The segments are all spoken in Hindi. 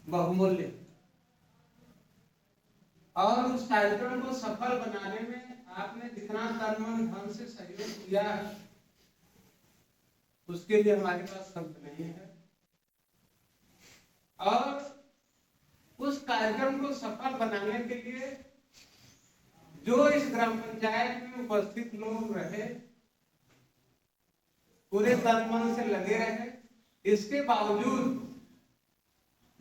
बहुमूल्य। और उस कार्यक्रम को सफल बनाने में आपने जितना तन मन धन से सहयोग किया उसके लिए हमारे पास शब्द नहीं है। और उस कार्यक्रम को सफल बनाने के लिए जो इस ग्राम पंचायत में उपस्थित लोग रहे, पूरे तन मन से लगे रहे, इसके बावजूद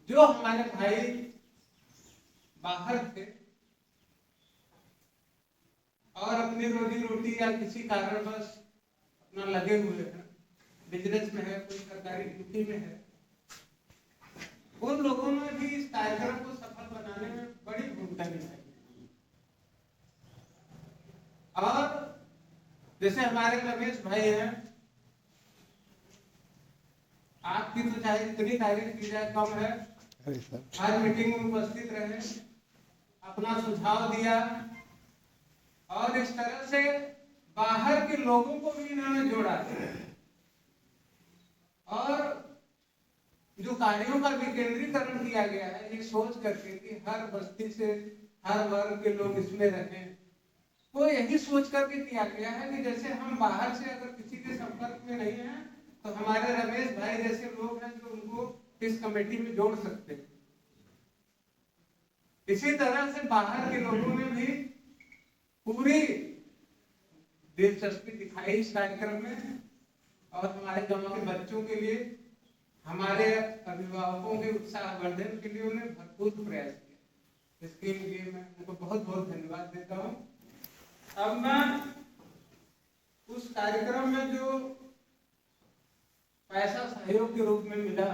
जो हमारे भाई बाहर थे और अपनी रोजी रोटी या किसी कारणवश अपना लगे हुए हैं, बिजनेस में है, कोई सरकारी ड्यूटी में है, उन लोगों ने भी इस कार्यक्रम को सफल बनाने में बड़ी भूमिका निभाई। और जैसे हमारे रमेश भाई हैं, आपकी तो चाहे इतनी तारीफ की जाए कम है। आज मीटिंग में उपस्थित रहे, अपना सुझाव दिया और इस तरह से बाहर के लोगों को भी इन्होंने जोड़ा और जो कार्यों का विकेंद्रीकरण किया गया है, ये सोच करके कि हर बस्ती से हर वर्ग के लोग इसमें रहें, वो यही सोच करके किया गया है कि जैसे हम बाहर से अगर किसी के संपर्क में नहीं हैं तो हमारे रमेश भाई जैसे लोग हैं जो उनको इस कमेटी में जोड़ सकते हैं। इसी तरह से बाहर के लोगों ने भी पूरी दिलचस्पी दिखाई इस कार्यक्रम में और हमारे गांव के बच्चों के लिए, हमारे अभिभावकों के उत्साहवर्धन के लिए उन्हें भरपूर प्रयास किया। इसके लिए मैं उनको बहुत बहुत धन्यवाद देता हूँ। अब मैं उस कार्यक्रम में जो पैसा सहयोग के रूप में मिला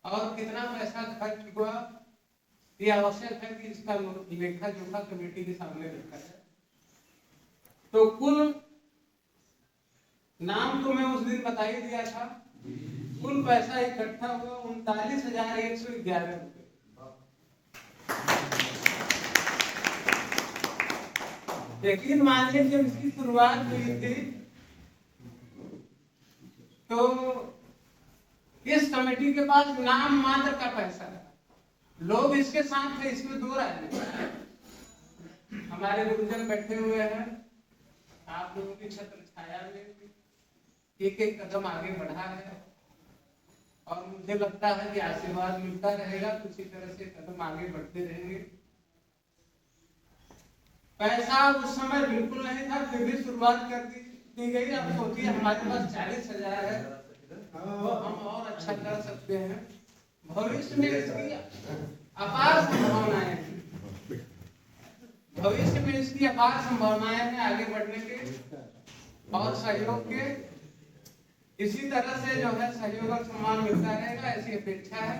और कितना पैसा खर्च हुआ, ये आवश्यक है कि इसका लेखा जोखा कमेटी के सामने रखा जाए। तो कुल नाम तो मैं उस दिन बता ही दिया था, कुल पैसा इकट्ठा हुआ 39,111 रुपए। यकीन मानिए जब इसकी शुरुआत हुई थी तो इस कमेटी के पास नाम मात्र का पैसा है, लोग इसके साथ थे, इसमें दो राय नहीं। हमारे गुरुजन बैठे हुए हैं, आप लोगों की छत्र छाया में एक एक कदम आगे बढ़ा है और मुझे लगता है कि आशीर्वाद मिलता रहेगा, उसी तरह से कदम आगे बढ़ते रहेंगे। पैसा उस समय बिल्कुल नहीं था, फिर भी शुरुआत कर दी गई। अब सोचिए हमारे पास 40,000 है तो हम और अच्छा कर सकते हैं। भविष्य में इसकी अपार संभावनाएं हैं, भविष्य में इसकी अपार संभावनाएं हैं आगे बढ़ने के और सहयोग के। इसी तरह से जो है सहयोग और सम्मान मिलता रहेगा, ऐसी अपेक्षा है।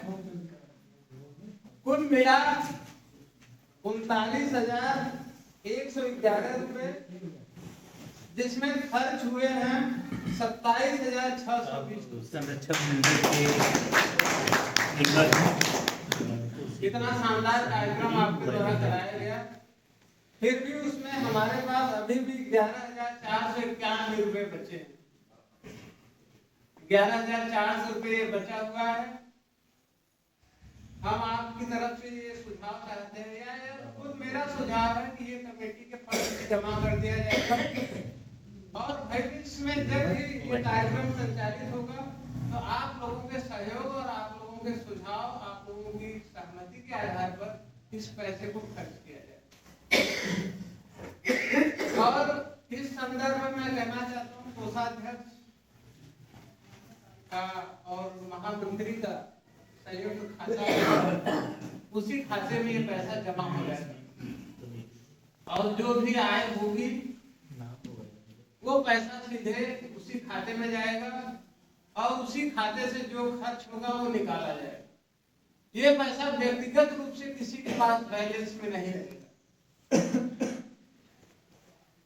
कुल मिला 39,111 रुपए, जिसमें खर्च हुए हैं 27,620। कितना शानदार कार्यक्रम आपके द्वारा कराया गया, फिर भी उसमें हमारे पास अभी भी 11,491 रुपए बचे हैं। 11,400 रुपये बचा हुआ है। हम आपकी तरफ से ये सुझाव चाहते हैं, या खुद मेरा सुझाव है कि ये कमेटी के फंड में जमा कर दिया जाएगा और भविष्य में जब भी ये कार्यक्रम संचालित होगा तो आप लोगों के सहयोग और आप लोगों के सुझाव, आप लोगों की सहमति के आधार पर इस पैसे को खर्च किया जाए। और इस संदर्भ में मैं कहना चाहता हूँ कोषाध्यक्ष का और महामंत्री का संयुक्त खाता, उसी खाते में ये पैसा जमा हो जाएगा और जो भी आय होगी वो पैसा सीधे उसी खाते में जाएगा और उसी खाते से जो खर्च होगा वो निकाला जाएगा। ये पैसा व्यक्तिगत रूप से किसी के पास बैलेंस में नहीं रहेगा।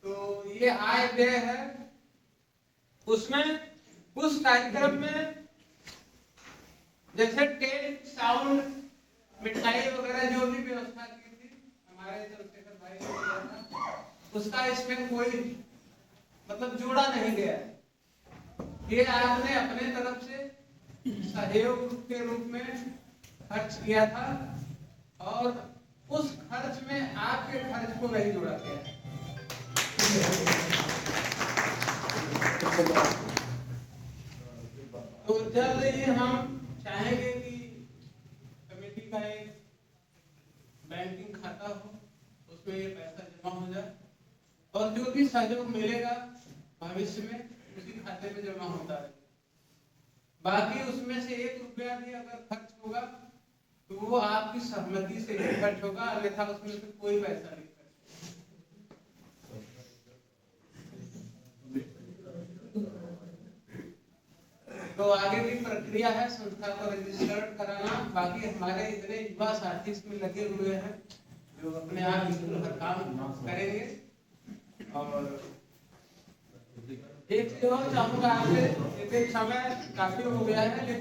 तो ये आय व्यय है, उसमें उस कार्यक्रम में जैसे टेंट, साउंड, मिठाई वगैरह जो भी व्यवस्था की थी हमारे चंद्रशेखर भाई ने किया था, उसका इसमें कोई मतलब जोड़ा नहीं गया। ये आपने अपने तरफ से सहयोग के रूप में खर्च किया था और उस खर्च में आपके खर्च को नहीं जोड़ा गया। तो जल्द ही हम चाहेंगे कि कमेटी का एक बैंकिंग खाता हो, उसमें ये पैसा जमा हो जाए और जो भी सहयोग मिलेगा भविष्य में उसी खाते में जमा होता है। बाकी उसमें से 1 रुपया भी अगर खर्च होगा तो वो आपकी सहमति से ही खर्च होगा, अन्यथा उसमें से कोई पैसा नहीं खर्च। तो आगे भी प्रक्रिया है संस्था को रजिस्टर्ड कराना। बाकी हमारे इतने युवा साथी इसमें लगे हुए हैं जो अपने आप इसमें हर काम करेंगे। और एक चीज और चाहूंगा आपसे, समय काफी हो गया है लेकिन